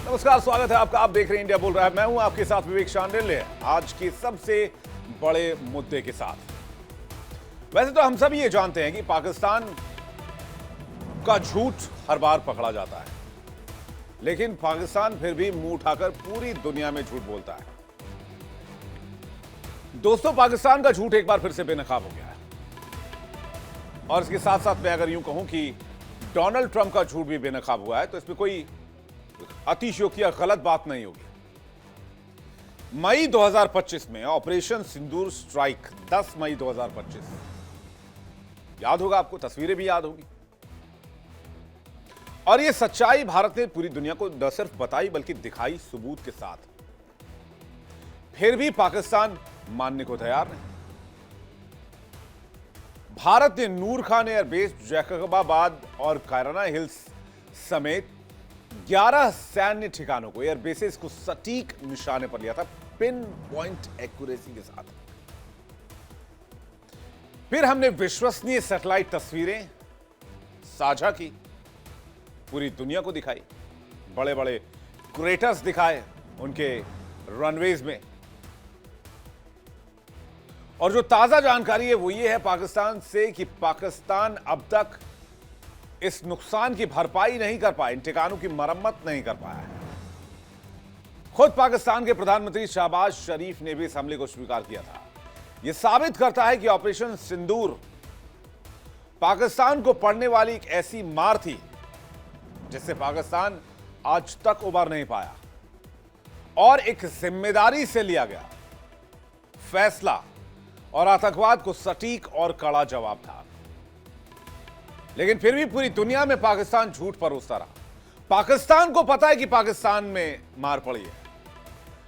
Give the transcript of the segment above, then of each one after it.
नमस्कार, स्वागत है आपका। आप देख रहे हैं इंडिया बोल रहा है। मैं हूं आपके साथ विवेक शांडिल्य, आज के सबसे बड़े मुद्दे के साथ। वैसे तो हम सब ये जानते हैं कि पाकिस्तान का झूठ हर बार पकड़ा जाता है, लेकिन पाकिस्तान फिर भी मुंह उठाकर पूरी दुनिया में झूठ बोलता है। दोस्तों, पाकिस्तान का झूठ एक बार फिर से बेनकाब हो गया है। और इसके साथ साथ मैं अगर यूं कहूं कि डोनाल्ड ट्रंप का झूठ भी बेनकाब हुआ है, तो इसमें कोई अतिशयोक्ति या गलत बात नहीं होगी। मई 2025 में ऑपरेशन सिंदूर स्ट्राइक, 10 मई 2025, याद होगा आपको, तस्वीरें भी याद होगी। और यह सच्चाई भारत ने पूरी दुनिया को न सिर्फ बताई बल्कि दिखाई सबूत के साथ। फिर भी पाकिस्तान मानने को तैयार नहीं। भारत ने नूर खान एयरबेस, जैकबाबाद और कायराना हिल्स समेत 11 सैन्य ठिकानों को, एयरबेसेस को सटीक निशाने पर लिया था, पिन पॉइंट एक्यूरेसी के साथ। फिर हमने विश्वसनीय सैटेलाइट तस्वीरें साझा की, पूरी दुनिया को दिखाई, बड़े बड़े क्रेटर्स दिखाए उनके रनवेज में। और जो ताजा जानकारी है वो ये है पाकिस्तान से कि पाकिस्तान अब तक इस नुकसान की भरपाई नहीं कर पाया, इन ठिकानों की मरम्मत नहीं कर पाया है। खुद पाकिस्तान के प्रधानमंत्री शहबाज शरीफ ने भी इस हमले को स्वीकार किया था। यह साबित करता है कि ऑपरेशन सिंदूर पाकिस्तान को पड़ने वाली एक ऐसी मार थी जिससे पाकिस्तान आज तक उबर नहीं पाया, और एक जिम्मेदारी से लिया गया फैसला और आतंकवाद को सटीक और कड़ा जवाब था। लेकिन फिर भी पूरी दुनिया में पाकिस्तान झूठ परोसता रहा। पाकिस्तान को पता है कि पाकिस्तान में मार पड़ी है,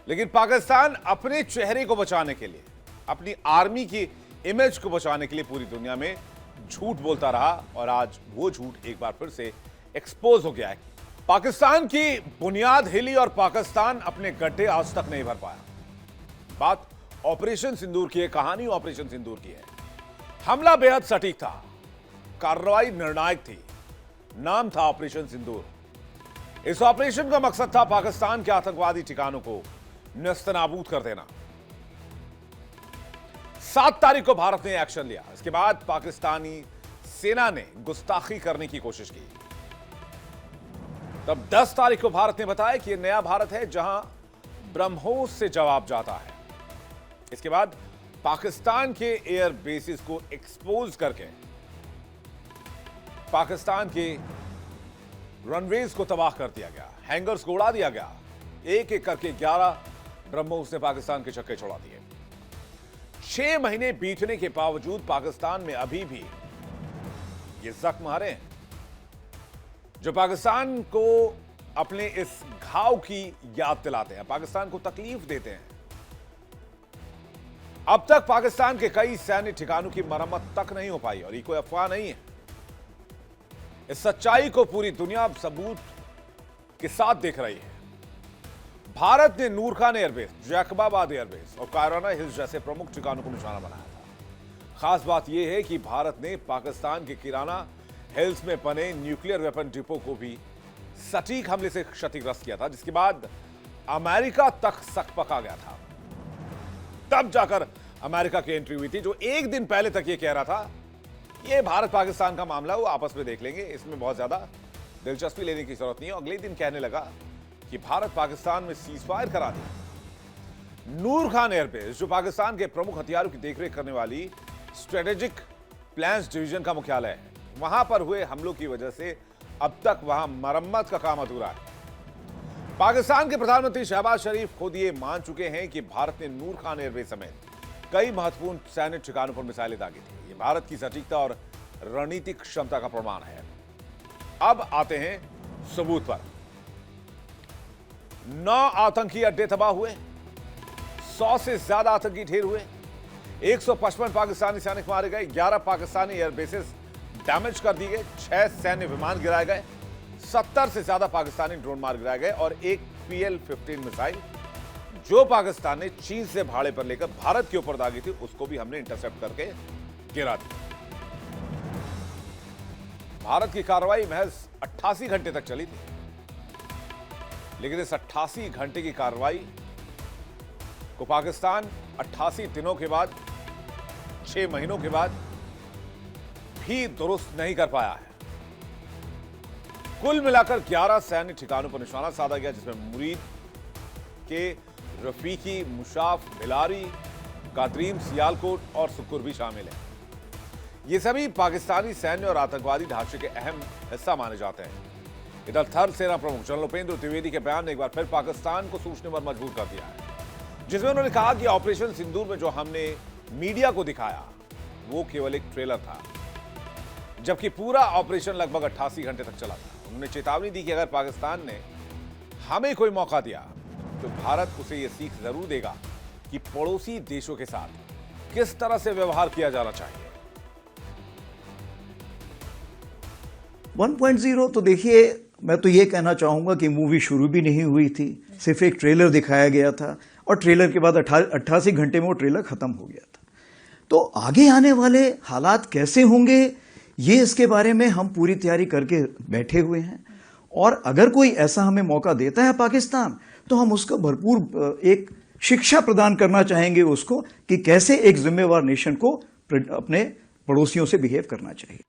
लेकिन पाकिस्तान अपने चेहरे को बचाने के लिए, अपनी आर्मी की इमेज को बचाने के लिए पूरी दुनिया में झूठ बोलता रहा, और आज वो झूठ एक बार फिर से एक्सपोज हो गया है। पाकिस्तान की बुनियाद हिली और पाकिस्तान अपने गड्ढे आज तक नहीं भर पाया। बात ऑपरेशन सिंदूर की है, कहानी ऑपरेशन सिंदूर की है। हमला बेहद सटीक था, कार्रवाई निर्णायक थी, नाम था ऑपरेशन सिंदूर। इस ऑपरेशन का मकसद था पाकिस्तान के आतंकवादी ठिकानों को नेस्तनाबूद कर देना। 7 तारीख को भारत ने एक्शन लिया। इसके बाद पाकिस्तानी सेना ने गुस्ताखी करने की कोशिश की। तब 10 तारीख को भारत ने बताया कि यह नया भारत है जहां ब्रह्मोस से जवाब जाता है। इसके बाद पाकिस्तान के एयर बेसिस को एक्सपोज करके पाकिस्तान के रनवेज को तबाह कर दिया गया, हैंगर्स को उड़ा दिया गया। एक एक करके 11 ब्रह्मोस ने पाकिस्तान के छक्के छोड़ा दिए। 6 महीने बीतने के बावजूद पाकिस्तान में अभी भी ये जख्म हरे हैं, जो पाकिस्तान को अपने इस घाव की याद दिलाते हैं, पाकिस्तान को तकलीफ देते हैं। अब तक पाकिस्तान के कई सैन्य ठिकानों की मरम्मत तक नहीं हो पाई, और ये कोई अफवाह नहीं है। इस सच्चाई को पूरी दुनिया सबूत के साथ देख रही है। भारत ने नूर खान एयरबेस, जैकबाबाद एयरबेस और कायराना हिल्स जैसे प्रमुख ठिकानों को निशाना बनाया था। खास बात यह है कि भारत ने पाकिस्तान के किराना हिल्स में बने न्यूक्लियर वेपन डिपो को भी सटीक हमले से क्षतिग्रस्त किया था, जिसके बाद अमेरिका तक सकपका गया था। तब जाकर अमेरिका की एंट्री हुई थी, जो एक दिन पहले तक यह कह रहा था ये भारत पाकिस्तान का मामला, वो आपस में देख लेंगे, इसमें बहुत ज्यादा दिलचस्पी लेने की जरूरत नहीं है। अगले दिन कहने लगा कि भारत पाकिस्तान में सीजफायर करा दिया। नूर खान एयरबेस, जो पाकिस्तान के प्रमुख हथियारों की देखरेख करने वाली स्ट्रेटेजिक प्लान्स डिवीजन का मुख्यालय है, वहां पर हुए हमलों की वजह से अब तक वहां मरम्मत का काम अधूरा है। पाकिस्तान के प्रधानमंत्री शहबाज शरीफ खुद ये मान चुके हैं कि भारत ने नूर खान एयरबेस समेत कई महत्वपूर्ण सैन्य ठिकानों पर मिसाइलें दागी थी। ये भारत की सटीकता और रणनीतिक क्षमता का प्रमाण है। अब आते हैं सबूत पर। 9 आतंकी अड्डे तबाह हुए, 100 से ज्यादा आतंकी ढेर हुए, 155 पाकिस्तानी सैनिक मारे गए, 11 पाकिस्तानी एयरबेसेस डैमेज कर दिए गए, 6 सैन्य विमान गिराए गए, 70 से ज्यादा पाकिस्तानी ड्रोन मार गिराए गए, और एक PL-15 मिसाइल जो पाकिस्तान ने चीन से भाड़े पर लेकर भारत के ऊपर दागी थी, उसको भी हमने इंटरसेप्ट करके गिरा दिया। भारत की कार्रवाई महज 88 घंटे तक चली थी। लेकिन इस 88 घंटे की कार्रवाई को पाकिस्तान 88 दिनों के बाद, 6 महीनों के बाद भी दुरुस्त नहीं कर पाया है। कुल मिलाकर 11 सैन्य ठिकानों पर निशाना साधा गया, जिसमें मुरीद के रफीकी, मुशाफ, भिलारी, कातरीम, सियालकोट और सुकुर भी शामिल हैं। ये सभी पाकिस्तानी सैन्य और आतंकवादी ढांचे के अहम हिस्सा माने जाते हैं। इधर थल सेना प्रमुख जनरल उपेंद्र द्विवेदी के बयान ने एक बार फिर पाकिस्तान को सोचने पर मजबूर कर दिया है, जिसमें उन्होंने कहा कि ऑपरेशन सिंदूर में जो हमने मीडिया को दिखाया वो केवल एक ट्रेलर था, जबकि पूरा ऑपरेशन लगभग 88 घंटे तक चला था। उन्होंने चेतावनी दी कि अगर पाकिस्तान ने हमें कोई मौका दिया तो भारत उसे यह सीख जरूर देगा कि पड़ोसी देशों के साथ किस तरह से व्यवहार किया जाना चाहिए। 1.0 तो देखिए, मैं तो ये कहना चाहूंगा कि मूवी शुरू भी नहीं हुई थी, सिर्फ एक ट्रेलर दिखाया गया था और ट्रेलर के बाद 88 घंटे में वो ट्रेलर खत्म हो गया था। तो आगे आने वाले हालात कैसे होंगे, ये इसके बारे में हम पूरी तैयारी करके बैठे हुए हैं, और अगर कोई ऐसा हमें मौका देता है पाकिस्तान, तो हम उसको भरपूर एक शिक्षा प्रदान करना चाहेंगे उसको कि कैसे एक जिम्मेवार नेशन को अपने पड़ोसियों से बिहेव करना चाहिए।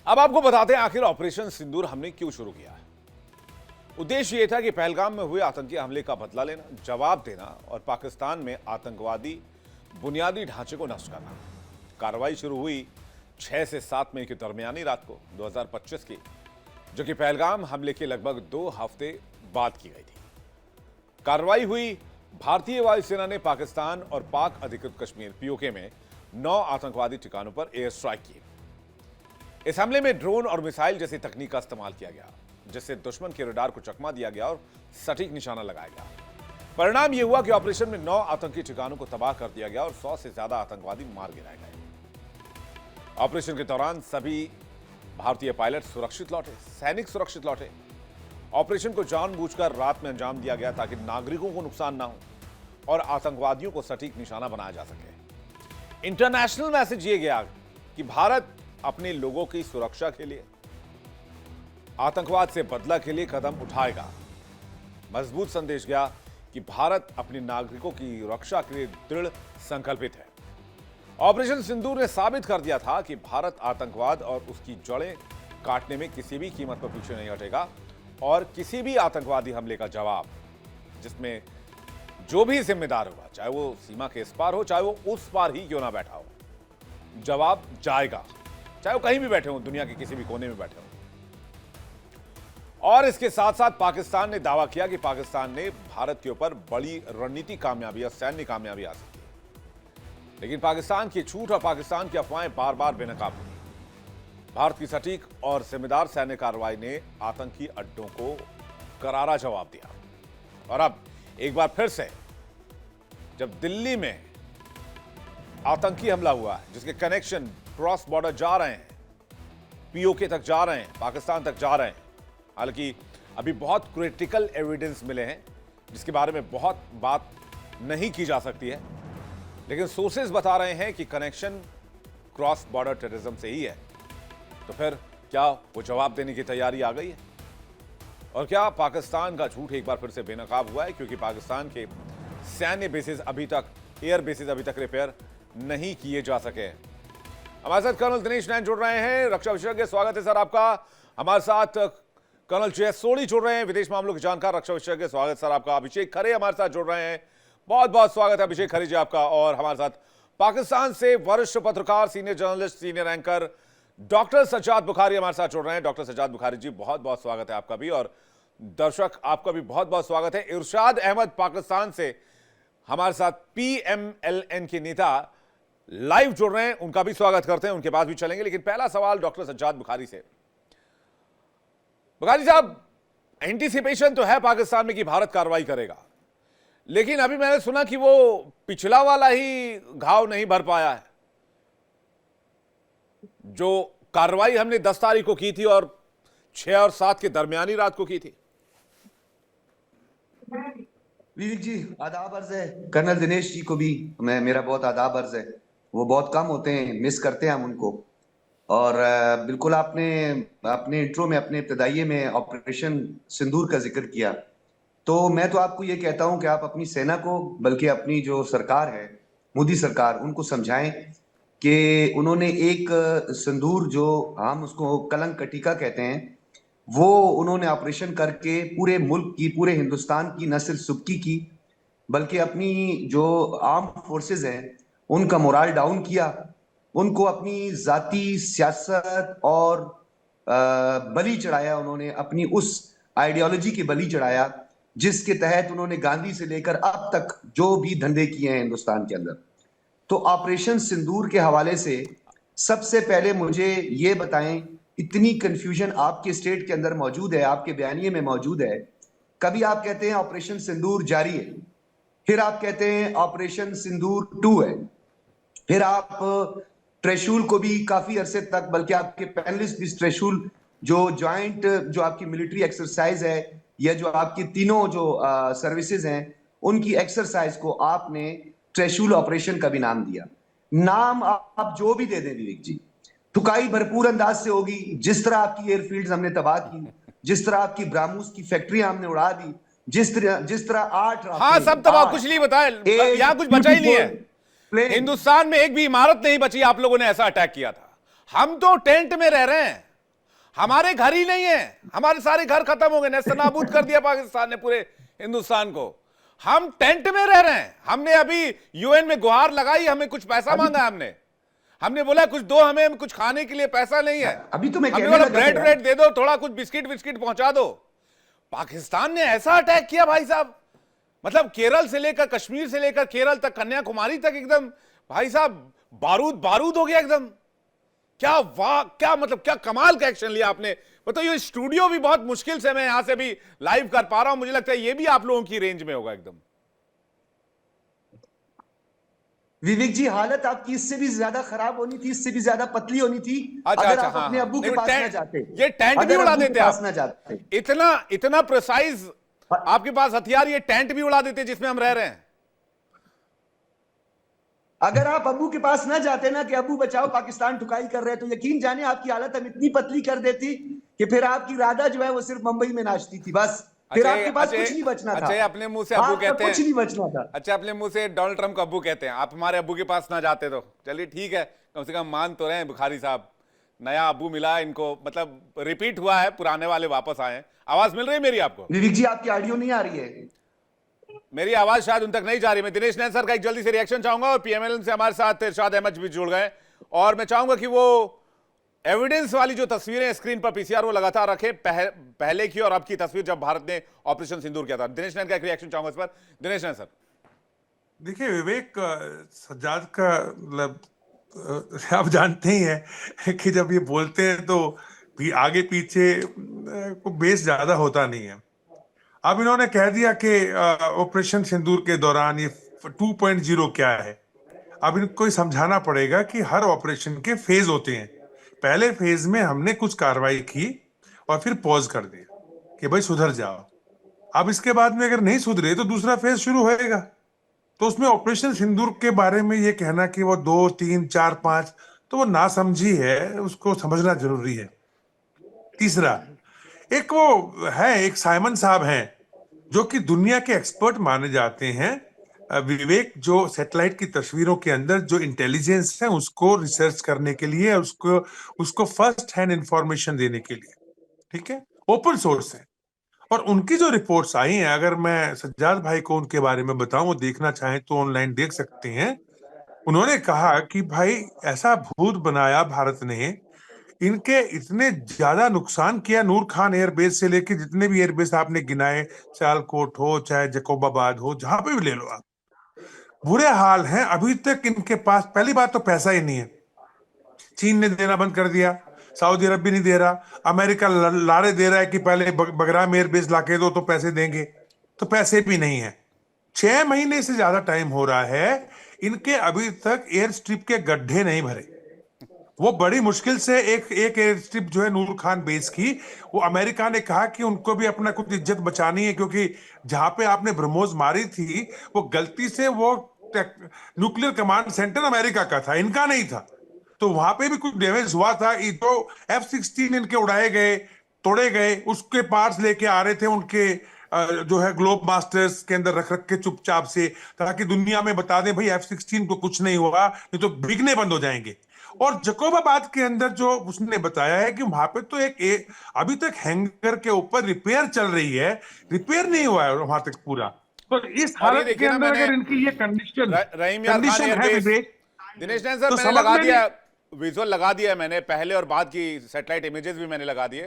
अब आपको बताते हैं आखिर ऑपरेशन सिंदूर हमने क्यों शुरू किया है। उद्देश्य यह था कि पहलगाम में हुए आतंकी हमले का बदला लेना, जवाब देना और पाकिस्तान में आतंकवादी बुनियादी ढांचे को नष्ट करना। कार्रवाई शुरू हुई 6 से 7 मई के दरमियानी रात को 2025 की, जो कि पहलगाम हमले के लगभग 2 हफ्ते बाद की गई थी। कार्रवाई हुई, भारतीय वायुसेना ने पाकिस्तान और पाक अधिकृत कश्मीर पीओके में 9 आतंकवादी ठिकानों पर एयर स्ट्राइक की। इस हमले में ड्रोन और मिसाइल जैसी तकनीक का इस्तेमाल किया गया, जिससे दुश्मन के रडार को चकमा दिया गया और सटीक निशाना लगाया गया। परिणाम यह हुआ कि ऑपरेशन में 9 आतंकी ठिकानों को तबाह कर दिया गया और 100 से ज्यादा आतंकवादी मार गिराए गए। ऑपरेशन के दौरान सभी भारतीय पायलट सुरक्षित लौटे, सैनिक सुरक्षित लौटे। ऑपरेशन को जानबूझकर रात में अंजाम दिया गया ताकि नागरिकों को नुकसान ना हो और आतंकवादियों को सटीक निशाना बनाया जा सके। इंटरनेशनल मैसेज यह गया कि भारत अपने लोगों की सुरक्षा के लिए, आतंकवाद से बदला के लिए कदम उठाएगा। मजबूत संदेश गया कि भारत अपने नागरिकों की रक्षा के लिए दृढ़ संकल्पित है। ऑपरेशन सिंदूर ने साबित कर दिया था कि भारत आतंकवाद और उसकी जड़ें काटने में किसी भी कीमत पर पीछे नहीं हटेगा और किसी भी आतंकवादी हमले का जवाब, जिसमें जो भी जिम्मेदार होगा, चाहे वो सीमा के इस पार हो, चाहे वो उस पार ही क्यों ना बैठा हो, जवाब जाएगा, चाहे वो कहीं भी बैठे हो, दुनिया के किसी भी कोने में बैठे हो। और इसके साथ साथ पाकिस्तान ने दावा किया कि पाकिस्तान ने भारत के ऊपर बड़ी रणनीतिक कामयाबी और सैन्य कामयाबी हासिल की, लेकिन पाकिस्तान की झूठ और पाकिस्तान की अफवाहें बार बार बेनकाब हुई। भारत की सटीक और जिम्मेदार सैन्य कार्रवाई ने आतंकी अड्डों को करारा जवाब दिया। और अब एक बार फिर से जब दिल्ली में आतंकी हमला हुआ है, जिसके कनेक्शन क्रॉस बॉर्डर जा रहे हैं, पीओके तक जा रहे हैं, पाकिस्तान तक जा रहे हैं, हालांकि अभी बहुत क्रिटिकल एविडेंस मिले हैं जिसके बारे में बहुत बात नहीं की जा सकती है, लेकिन सोर्सेज बता रहे हैं कि कनेक्शन क्रॉस बॉर्डर टेररिज्म से ही है। तो फिर क्या वो जवाब देने की तैयारी आ गई है? और क्या पाकिस्तान का झूठ एक बार फिर से बेनकाब हुआ है, क्योंकि पाकिस्तान के सैन्य बेसिस अभी तक, एयर बेसिस अभी तक रिपेयर नहीं किए जा सके। हमारे साथ कर्नल दिनेश नैन जुड़ रहे हैं, रक्षा विशेषज्ञ। स्वागत है सर आपका। हमारे साथ कर्नल जय सोनी जुड़ रहे हैं, विदेश मामलों के जानकार, रक्षा विशेषज्ञ। स्वागत सर आपका। अभिषेक खरे हमारे साथ जुड़ रहे हैं, बहुत बहुत स्वागत है अभिषेक खरे जी आपका। और हमारे साथ पाकिस्तान से वरिष्ठ पत्रकार, senior journalist, senior anchor doctor Sajjad Bukhari हमारे साथ जुड़ रहे हैं। डॉक्टर सज्जाद बुखारी जी, बहुत बहुत स्वागत है आपका भी, और दर्शक आपका भी बहुत बहुत स्वागत है। इरशाद अहमद पाकिस्तान से हमारे साथ PMLN के नेता लाइव जुड़ रहे हैं, उनका भी स्वागत करते हैं, उनके पास भी चलेंगे। लेकिन पहला सवाल डॉक्टर सज्जाद बुखारी से। बुखारी साहब, एंटीसिपेशन तो है पाकिस्तान में कि भारत कार्रवाई करेगा, लेकिन अभी मैंने सुना कि वो पिछला वाला ही घाव नहीं भर पाया है। जो कार्रवाई हमने 10 तारीख को की थी और 6 और 7 के दरमियानी रात को की थी। विवेक जी, आदाब अर्ज है। कर्नल दिनेश जी को भी मेरा बहुत आदाब अर्ज है। वो बहुत कम होते हैं, मिस करते हैं हम उनको। और बिल्कुल आपने अपने इंट्रो में, अपने इब्तदाइये में ऑपरेशन सिंदूर का जिक्र किया। तो मैं तो आपको ये कहता हूं कि आप अपनी सेना को, बल्कि अपनी जो सरकार है, मोदी सरकार, उनको समझाएं कि उन्होंने एक सिंदूर, जो हम उसको कलंक कटिका कहते हैं, वो उन्होंने ऑपरेशन करके पूरे मुल्क की, पूरे हिंदुस्तान की न सिर्फ सुबकी की, बल्कि अपनी जो आर्म फोर्सेस हैं उनका मोराल डाउन किया। उनको अपनी जाती सियासत और बलि चढ़ाया। उन्होंने अपनी उस आइडियोलॉजी की बलि चढ़ाया जिसके तहत उन्होंने गांधी से लेकर अब तक जो भी धंधे किए हैं हिंदुस्तान के अंदर। तो ऑपरेशन सिंदूर के हवाले से सबसे पहले मुझे ये बताएं, इतनी कंफ्यूजन आपके स्टेट के अंदर मौजूद है, आपके बयानिए में मौजूद है। कभी आप कहते हैं ऑपरेशन सिंदूर जारी है, फिर आप कहते हैं ऑपरेशन सिंदूर 2 है, फिर आप त्रिशूल को भी काफी अरसे तक, बल्कि आपके पैनलिस्ट भी त्रिशूल जो ज्वाइंट, जो आपकी मिलिट्री एक्सरसाइज है, या जो आपकी तीनों जो सर्विसेज हैं, उनकी एक्सरसाइज को आपने त्रिशूल ऑपरेशन का भी नाम दिया। नाम आप जो भी दे दें विवेक जी, ठुकाई भरपूर अंदाज से होगी। जिस तरह आपकी एयरफील्ड्स हमने तबाह की, जिस तरह आपकी ब्राह्मूस की फैक्ट्रियां हमने उड़ा दी, जिस तरह 8 हाँ सब तबाह, कुछ नहीं बताया, यहां कुछ बचा ही नहीं है। प्लेन, हिंदुस्तान में एक भी इमारत नहीं बची, आप लोगों ने ऐसा अटैक किया था। हम तो टेंट में रह रहे हैं, हमारे घर ही नहीं है, हमारे सारे घर खत्म हो गए, नेस्तनाबूद कर दिया पाकिस्तान ने पूरे हिंदुस्तान को। हम टेंट में रह रहे हैं। हमने अभी यूएन में गुहार लगाई, हमें कुछ पैसा मांगा, हमने बोला कुछ दो, हमें कुछ खाने के लिए पैसा नहीं है। अभी तो मैं हमने कहने बोला लगा ब्रेड था। ब्रेड दे दो, थोड़ा कुछ बिस्किट विस्किट पहुंचा दो। पाकिस्तान ने ऐसा अटैक किया भाई साहब, मतलब केरल से लेकर, कश्मीर से लेकर केरल तक, कन्याकुमारी तक, एकदम भाई साहब बारूद बारूद हो गया एकदम। क्या वाह, क्या मतलब, क्या कमाल का एक्शन लिया आपने। मतलब ये स्टूडियो भी बहुत मुश्किल से मैं यहां से भी लाइव कर पा रहा हूं, मुझे लगता है ये भी आप लोगों की रेंज में होगा एकदम। विवेक जी, हालत आपकी इससे भी ज्यादा खराब होनी थी, इससे भी ज्यादा पतली होनी थी, अच्छा अगर अच्छा, आप हाँ अपने हाँ, अब्बू के नहीं, पास टेंट- ना जाते। ये टेंट भी अगर उड़ा अब्बू के देते पास आप, ना जाते। इतना इतना प्रिसाइज आपके पास हथियार, ये टेंट भी उड़ा देते जिसमें हम रह रहे हैं। अगर आप अब्बू के पास ना जाते ना कि अब्बू बचाओ पाकिस्तान ठुकाई कर रहे हैं, तो यकीन जाने आपकी हालत हम इतनी पतली कर देती कि फिर आपकी राधा जो है वो सिर्फ मुंबई में नाचती थी बस। फिर अच्छा आपके पास कुछ नहीं बचना था। अच्छा, अपने मुंह से अब्बू आपका कहते कुछ हैं, नहीं बचना था। अच्छा अपने मुंह से डोनाल्ड ट्रंप को अब्बू कहते हैं, आप हमारे अब्बू के पास ना जाते तो चलिए ठीक है, कम से कम मान तो रहे हैं बुखारी साहब, नया अब्बू मिला इनको, मतलब रिपीट हुआ है, पुराने वाले वापस आए हैं। आवाज मिल रही है मेरी आपको? विवेक जी, आपकी ऑडियो नहीं आ रही है। मेरी आवाज शायद उन तक नहीं जा रही। मैं दिनेश नैन सर का एक जल्दी से रिएक्शन चाहूंगा, और पीएमएल से हमारे साथ इरशाद अहमद भी जुड़ गए, और मैं चाहूंगा कि वो एविडेंस वाली जो तस्वीरें स्क्रीन पर पीसीआर वो लगातार रखे, पहले की और अब की तस्वीर जब भारत ने ऑपरेशन सिंदूर किया था। दिनेश नैन का एक रिएक्शन चाहूंगा इस पर। दिनेश नैन सर। देखिए विवेक, सज्जाद का मतलब आप जानते ही हैं कि जब ये बोलते हैं तो भी आगे पीछे को बेस ज्यादा होता नहीं है। अब इन्होंने कह दिया कि ऑपरेशन सिंदूर के दौरान ये 2.0 क्या है। अब इनको समझाना पड़ेगा कि हर ऑपरेशन के फेज होते हैं। पहले फेज में हमने कुछ कार्रवाई की और फिर पॉज कर दिया कि भाई सुधर जाओ। अब इसके बाद में अगर नहीं सुधरे तो दूसरा फेज शुरू होएगा। तो उसमें ऑपरेशन सिंदूर के बारे में ये कहना कि वो 2, 3, 4, 5, तो वो नासमझी है, उसको समझना जरूरी है। तीसरा, एक वो है, एक साइमन साहब हैं जो कि दुनिया के एक्सपर्ट माने जाते हैं, विवेक, जो सैटेलाइट की तस्वीरों के अंदर जो इंटेलिजेंस है उसको रिसर्च करने के लिए, उसको फर्स्ट हैंड इंफॉर्मेशन देने के लिए, ठीक है, ओपन सोर्स है। और उनकी जो रिपोर्ट्स आई हैं, अगर मैं सज्जाद भाई को उनके बारे में बताऊं, वो देखना चाहें तो ऑनलाइन देख सकते हैं। उन्होंने कहा कि भाई ऐसा भूत बनाया भारत ने, इनके इतने ज्यादा नुकसान किया, नूर खान एयरबेस से लेके जितने भी एयरबेस आपने गिनाए, सियालकोट हो चाहे जकोबाबाद हो, जहां पे भी ले लो आप, बुरे हाल हैं। अभी तक इनके पास, पहली बात तो पैसा ही नहीं है, चीन ने देना बंद कर दिया, सऊदी अरब भी नहीं दे रहा, अमेरिका लारे दे रहा है कि पहले बगराम एयरबेस लाके दो तो पैसे देंगे, तो पैसे भी नहीं है। 6 महीने से ज्यादा टाइम हो रहा है, इनके अभी तक एयर स्ट्रिप के गड्ढे नहीं भरे। वो बड़ी मुश्किल से एक एयर स्ट्रिप जो है नूर खान बेस की, वो अमेरिका ने कहा कि उनको भी अपना कुछ इज्जत बचानी है, क्योंकि जहां पे आपने ब्रह्मोस मारी थी वो गलती से वो न्यूक्लियर कमांड सेंटर अमेरिका का था, इनका नहीं था। तो वहां पे भी कुछ डैमेज हुआ था। ये तो F-16 इनके उड़ाए गए, तोड़े गए, उसके पार्ट्स लेके आ रहे थे उनके जो है ग्लोब मास्टर्स के अंदर रख रख के चुपचाप से, ताकि दुनिया में बता दें भाई F-16 को कुछ नहीं हुआ, नहीं तो बिकने बंद हो जाएंगे। और जकोबाबाद के अंदर जो उसने बताया है कि वहां पे तो अभी तक हैंगर के ऊपर रिपेयर चल रही है, रिपेयर नहीं हुआ है वहां तक पूरा। तो इस और ये हालत के देखिए ना, अंदर मैंने अगर इनकी ये रहीम यार खान कंडीशन है एयरबेस, विवेक, दिनेश नैन सर तो मैंने समझ लगा में दिया, विजुअल लगा दिया है मैंने, पहले और बाद की सैटेलाइट इमेजेस भी मैंने लगा दिए,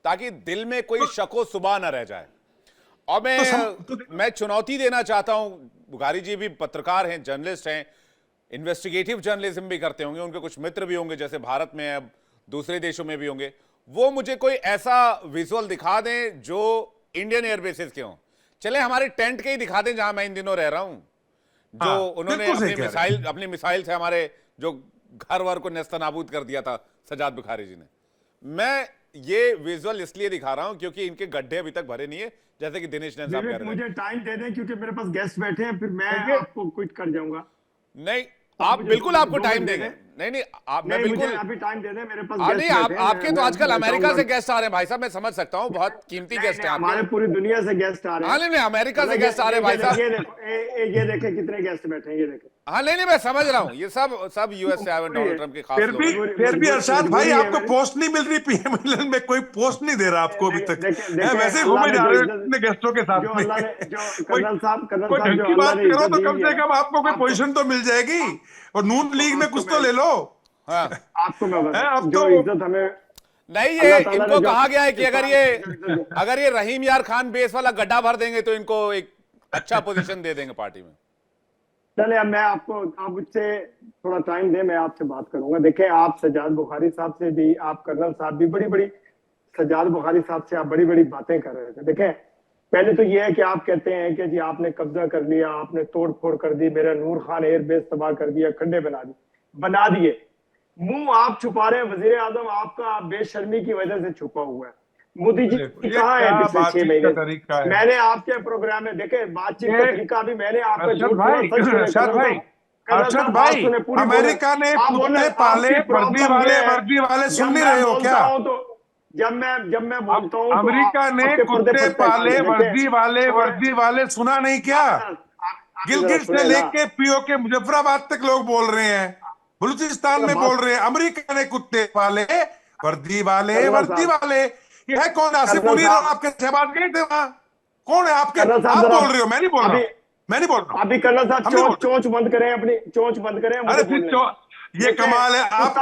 ताकि दिल में कोई शको सुबह ना रह जाए। और मैं चुनौती देना चाहता हूं, बुखारी जी भी पत्रकार हैं, जर्नलिस्ट हैं, इन्वेस्टिगेटिव जर्नलिज्म भी करते होंगे, उनके कुछ मित्र भी होंगे जैसे भारत में, अब दूसरे देशों में भी होंगे, वो मुझे कोई ऐसा विजुअल दिखा दें जो इंडियन एयरबेसेस के हों। चले हमारे टेंट के ही दिखा दें जहां मैं इन दिनों रह रहा हूं, जो हाँ, उन्होंने बिल्कुल सही कह रहे हैं। अपनी मिसाइल से हमारे जो घर वर को नेस्तनाबूद कर दिया था सजाद बुखारी जी ने। मैं ये विजुअल इसलिए दिखा रहा हूं क्योंकि इनके गड्ढे अभी तक भरे नहीं है, जैसे कि दिनेश नैन साहब कह रहे थे। मुझे टाइम दे दें क्योंकि मेरे पास गेस्ट बैठे हैं, फिर मैं आपको क्विट कर जाऊंगा। नहीं, आप मुझे बिल्कुल, आपको 2 टाइम मिनट देंगे। नहीं, नहीं मैं मुझे बिल्कुल अभी टाइम दे दें, मेरे पास नहीं, गेस्ट बैठे हैं, आपके तो मैं आजकल अमेरिका से बताऊंगा। गेस्ट आ रहे हैं भाई साहब, मैं समझ सकता हूँ, बहुत कीमती गेस्ट हैं हमारे आपके। पूरी दुनिया से गेस्ट आ रहे हाँ हैं। नहीं, अमेरिका से गेस्ट आ रहे हैं भाई साहब। ये देखो, ये देखे कितने गेस्ट बैठे हैं, ये देखे। हाँ नहीं मैं समझ रहा हूँ, ये सब यूएस से आए हुए डोनाल्ड ट्रम्प के खास लोग हैं। फिर भी अरशद भाई मजबूरी है आपको मेरी। पोस्ट नहीं मिल रही, पीएम मिलन में कोई पोस्ट नहीं दे रहा आपको अभी तक। देखें, वैसे ही अल्लाह घूमे ने जा जो रहे हो इज्जत- अपने गेस्टों के साथ जो में। अल्लाह ने, जो कोई कर्नल साहब ढंग जो की अल्लाह बात ने करो इज्जत तो दी कम से है, कम आपको कोई पोजीशन तो मिल जाएगी, और नून लीग में कुछ तो ले लो। हाँ आपको मैं है, बता अब जो तो- इज्जत हमें नहीं, अल्लाह ये ताला ने इनको जो- कहा गया है कि जो- अगर ये रहीम यार खान बेस वाला गड्ढा भर देंगे तो इनको एक अच्छा पोजीशन दे देंगे पार्टी में। चले, अब मैं आप मुझसे थोड़ा टाइम दें, मैं आपसे बात करूंगा। देखें, आप सजाद बुखारी साहब से भी, आप कर्नल साहब भी बड़ी सजाद बुखारी साहब से आप बड़ी बातें कर रहे थे। देखें, पहले तो ये है कि आप कहते हैं कि जी आपने कब्जा कर लिया, आपने तोड़ फोड़ कर दी, मेरा नूर खान एयरबेस तबाह कर दिया, खड्डे बना दिए। मुंह आप छुपा रहे हैं, वजीर आजम आपका बेशर्मी की वजह से छुपा हुआ है। मोदी जी ये कहाँ है क्या पिछले 6 बातचीत महीने का तरीका है? मैंने आपके प्रोग्राम में देखे बातचीत का तरीका भी मैंने आपका अरशद झूठ भाई, सुना, सच सुने, अरशद भाई, कर्नल अरशद साहब, भाई, बात सुने, पूरी बोले। अमेरिका ने आप बोले, कुत्ते पाले, आपकी वर्दी प्रॉब्लम वाले ये है, वर्दी वाले जब सुन नहीं मैं रहे हो बोलता क्या? हूं तो जब मैं बोलता हूं तो अमेरिका ने आपके पर्दे कुत्ते पर पाले, देखें, वर्दी वाले सुना नहीं क्या? आप गिलगित से सुने ना। लेके पीओके मुजफ्फराबाद तक लोग बोल रहे हैं, बलूचिस्तान में बोल रहे हैं, अमेरिका ने कुत्ते पाले, वर्दी वाले, वर्दी वाले। ये है कौन? आसिफ मुनीर और आपके शहबाज गए थे वहां? कौन है आपके? कर्नल साहब आप जरा- बोल रहे हो, मैं नहीं बोल रहा, मैं नहीं बोल रहा। अभी कर्नल साहब हम नहीं बोल चोंच बंद करें, अपनी चोंच बंद करें, मुझे अरे फिर बोलने तो दें। ये कमाल है आपका।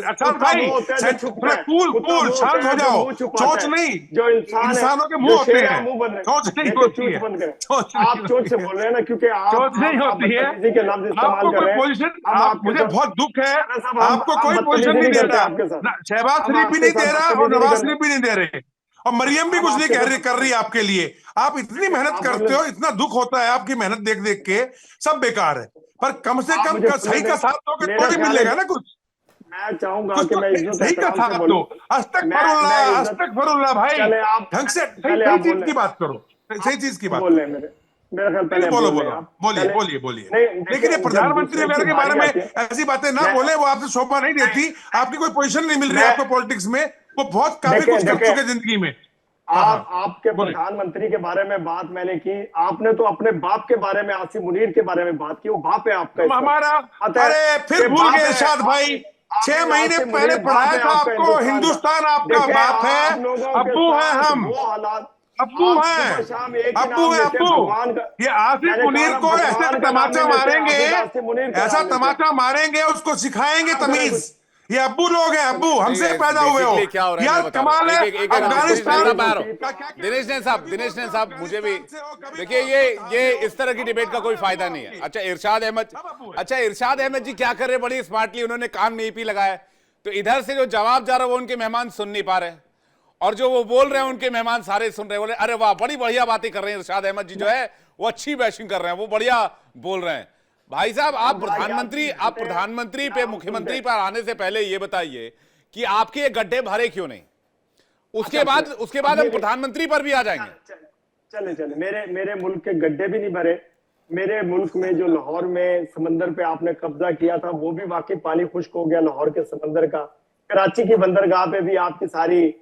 अच्छा भाई, थोड़ा कूल शांत हो जाओ। चोंच नहीं, जो इंसानों के मुंह होते हैं, चोंच नहीं होती है। आप चोंच से बोल रहे हैं ना, क्योंकि चोंच नहीं होती है। के लफ्ज इस्तेमाल आपको कर कोई रहे हैं। पोजीशन, मुझे बहुत दुख है, आपको कोई पोजीशन नहीं दे रहा। शहबाज शरीफ भी नहीं दे रहा और नवाज शरीफ भी नहीं दे रहे, और मरियम भी कुछ नहीं कर रही आपके लिए। आप इतनी मेहनत करते हो, इतना दुख होता है आपकी मेहनत देख देख के, सब बेकार है। पर कम से कम सही का साथ दोगे तो भी मिलेगा ना कुछ। मैं चाहूंगा कुछ कि मैं तो इज्जत सही का एहतराम से साथ बोलूं। दो। अस्तगफिरुल्लाह भाई, चले आप- ढंग से चले सही आप चीज बोल की बात करो, सही चीज की बात बोल रहे हैं मेरे ख्याल पहले बोलो बोल रहे बोलो हैं आप। बोलिए चले- बोलिए बोलिए। नहीं, लेकिन ये देखिए, जब प्रधानमंत्री दूसरे वगैरह की के बारे बारी में आती है- ऐसी बातें ना मैं- बोले, वो आपसे शोभा नहीं देती। आपकी कोई पोजीशन नहीं मिल रही मैं- आपको पॉलिटिक्स में, वो बहुत काफी कुछ कर चुके जिंदगी में। आपके बोलिए। प्रधानमंत्री के बारे में बात मैंने की, आपने तो अपने बाप के बारे में, आसिफ मुनीर के बारे में बात की। वो बाप है आपका, इसका। हमारा अतः- अरे फिर ये भूल बाप गए है। इरशाद भाई, 6 महीने आसिफ पहले मुनीर पढ़ाया बाप है था आपका आपको, हिंदुस्तान हिंदुस्तान का। आपका देखें, बाप है, आप लोगों के अब्बू हैं साथ हम, वो हालात, अब्बू आप हैं, सुबह शाम एक ही अब्बू नाम हैं, लेते हैं, अब्बू। भगवान का। ये आसिफ मैंने मुनीर कहा, को भगवान ऐसा का नाम तमाचा नहीं लेते, मारेंगे, आसिफ मुनीर का ऐसा नाम लेते हैं। तमाचा मारेंगे, उसको सिखाएंगे तमीज। ये अब्बू लोग हैं, अब्बू हमसे नहीं, पैदा हुए हो basically क्या हो रहा है मैं यार, बता रहा हूं। कमाल है। एक अफगानिस्तान दिनेश नैन साहब मुझे भी देखिए, ये इस तरह की डिबेट का कोई फायदा नहीं है। अच्छा इरशाद अहमद जी क्या कर रहे, बड़ी स्मार्टली उन्होंने कान में ईपी लगाया, तो इधर से जो जवाब जा रहा है वो उनके मेहमान सुन नहीं पा रहे, और जो वो बोल रहे हैं उनके मेहमान सारे सुन रहे हैं। बोले अरे वाह, बड़ी बढ़िया बातें कर रहे हैं इरशाद अहमद जी, जो है वो अच्छी बैशिंग कर रहे हैं, वो बढ़िया बोल रहे हैं। भाई साहब, आप प्रधानमंत्री पे, मुख्यमंत्री पर आने से पहले ये बताइए कि आपके ये गड्ढे भरे क्यों नहीं? उसके बाद हम प्रधानमंत्री पर भी आ जाएंगे। चले मेरे मुल्क के गड्ढे भी नहीं भरे, मेरे मुल्क में जो लाहौर में समंदर पे आपने कब्जा किया था, वो भी वाकई पानी खुश्क हो गया लाहौर के समंदर का। कराची की बंदरगाह पे भी आपकी सारी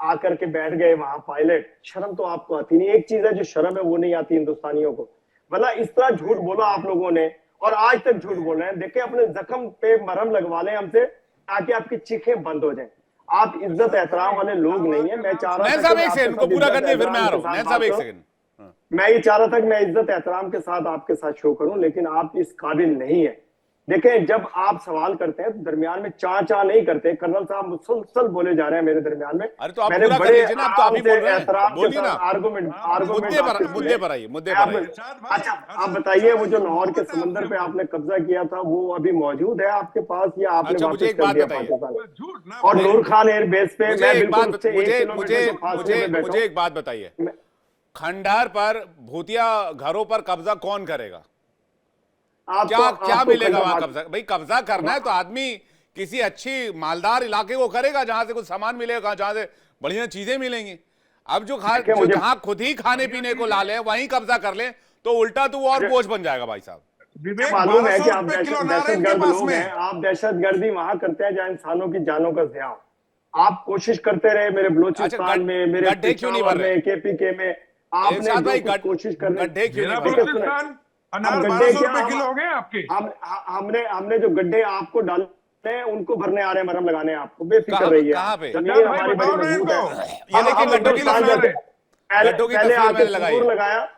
आकर के बैठ गए वहां पायलट। शर्म तो आपको आती नहीं। एक चीज है जो शर्म है वो नहीं आती हिंदुस्तानियों को, वरना इस तरह झूठ बोला आप लोगों ने और आज तक झूठ बोल रहे हैं। देखें, अपने जख्म पे मरहम लगवा लें हमसे, ताकि आपकी चीखें बंद हो जाए। आप इज्जत एहतराम वाले लोग नहीं है। मैं चाह रहा नैन था साहब कि एक आपके सेकंड, उनको साथ पूरा इज्जत करने फिर मैं आ एहतराम रहा के हूं। नैन साथ साहब एक बात सेकंड। करो। मैं ये चाह रहा था कि मैं इज्जत एहतराम के साथ आपके साथ शो करूं, लेकिन आप इस काबिल नहीं है। देखें, जब आप सवाल करते हैं तो दरमियान में चा नहीं करते। कर्नल साहब मुसलसल बोले जा रहे हैं मेरे दरमियान में। अरे तो आप मैंने पूरा कर बड़े लीजिए ना, आप तो आप ही आराम से बोल रहे हैं, एहतराम के बोलिए ना। साथ आर्गुमेंट मुद्दे पर आइए, मुद्दे पर आइए। अच्छा, आप बताइए, वो जो लाहौर के समंदर पे आपने कब्जा किया था वो अभी मौजूद है आपके पास या आपने अच्छा, मुझे वापस एक कर बात दिया बताइए। पाकिस्तान? और नूर खान एयरबेस पे मुझे मैं एक बिल्कुल बात उससे 1 मुझे किलोमीटर मुझे के फासले मुझे पे बैठा मुझे एक बात बताइए, हूं। खंडार पर भूतिया घरों पर कब्जा कौन करेगा? आप क्या तो- क्या आप तो मिलेगा खंडर वहां? बात- कब्जा, भाई कब्जा करना है तो आदमी किसी अच्छी मालदार इलाके को करेगा जहां से कुछ सामान मिलेगा, जहां से बढ़िया चीजें मिलेंगी। अब जो देखिए, जो मुझे- जहां खुद ही खाने पीने को ला ले वहीं कब्जा कर ले तो उल्टा तो वो और बोझ बन जाएगा भाई साहब। विवेक, मालूम है कि 1200 आप रुपए किलो अनार है इनके दहशतगर्द पास लोग में। हैं। आप दहशतगर्दी वहां करते हैं जहां इंसानों की जानों का ज़िया हो। आप कोशिश करते रहे मेरे बलूचिस्तान में, मेरे गड्ढे क्यों नहीं भर पेशावर रहे? में, केपीके में। आपने इरशाद भाई, जो कुछ कोशिश कर रहे गड्ढे क्यों नहीं मेरा भर रहे? बलूचिस्तान अनार अब गड्ढे 1200 क्या रुपए हम- किलो हो गए आपके। हमने जो गड्ढे आपको डाले हैं उनको भरने आ रहे हैं, मरहम लगाने आपको। बेफिक्र कहाँ- रहिए। कहाँ पे? जमीन सज्जाद भाई, हमारी बताओ बड़ी ना मजबूत है। इनको। ये देखिए, हम गड्ढों की हिंदुस्तान तस्वीर करते- पहले गड्ढों की पहले तस्वीर आके मैंने लगाई सिंदूर है। लगाया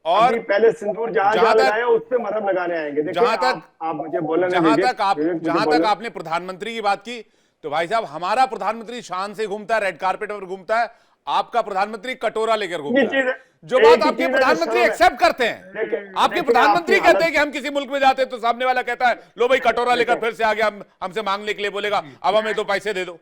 और अभी पहले सिंदूर जहां जहां तक- लगाया उस पे मरहम लगाने आएंगे। देखिए, जहां तक आप मुझे बोलने जहां दीजिए, तक आप विवेक, मुझे जहां तक बोलने- आपने प्रधानमंत्री की बात की, तो भाई साहब हमारा प्रधानमंत्री शान से घूमता है, रेड कार्पेट पर घूमता है। आपका प्रधानमंत्री कटोरा लेकर घूमता ये चीज़ है। है। जो एक बात ही आपके चीज़ है जो प्रधानमंत्री शर्म है। एक्सेप्ट करते हैं। देखिए, आपके देखिए, प्रधानमंत्री आपकी कहते हैं हालत- कि हम किसी मुल्क में जाते हैं तो सामने वाला कहता है लो भाई कटोरा लेकर फिर से आ गया, हमसे मांगने के लिए बोलेगा अब हमें तो पैसे दे दो।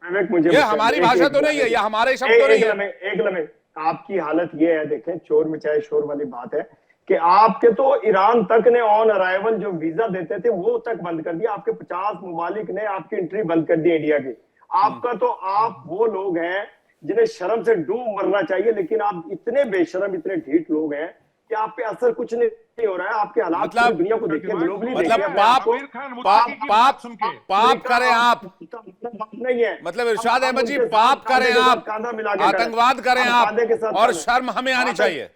विवेक, मुझे ये हमारी भाषा तो नहीं है, ये हमारे शब्द तो नहीं है। एक लम्हे, आपकी हालत ये है। देखें, चोर मचाए शोर वाली बात है कि आपके तो ईरान तक ने ऑन अराइवल जो वीजा देते थे वो तक बंद कर दिया। आपके 50 ममालिक ने आपकी एंट्री बंद कर दी इंडिया की। आपका तो आप वो लोग हैं जिन्हें शर्म से डूब मरना चाहिए, लेकिन आप इतने बेशरम, इतने ढीठ लोग हैं कि आप पे असर कुछ नहीं हो रहा है। आपके हालात मतलब- पूरी दुनिया को देखिए, ग्लोबली मतलब देखिए। पाप आमिर खान मुत्तकी की बात सुन के। पाप करें आप, नहीं है मतलब इरशाद हम अहमद जी उनके साथ पाप कांधे करें के साथ आप, कांधा मिला के आतंकवाद करें हम आप, कांधे के साथ और कांधा- शर्म हमें आनी चाहिए।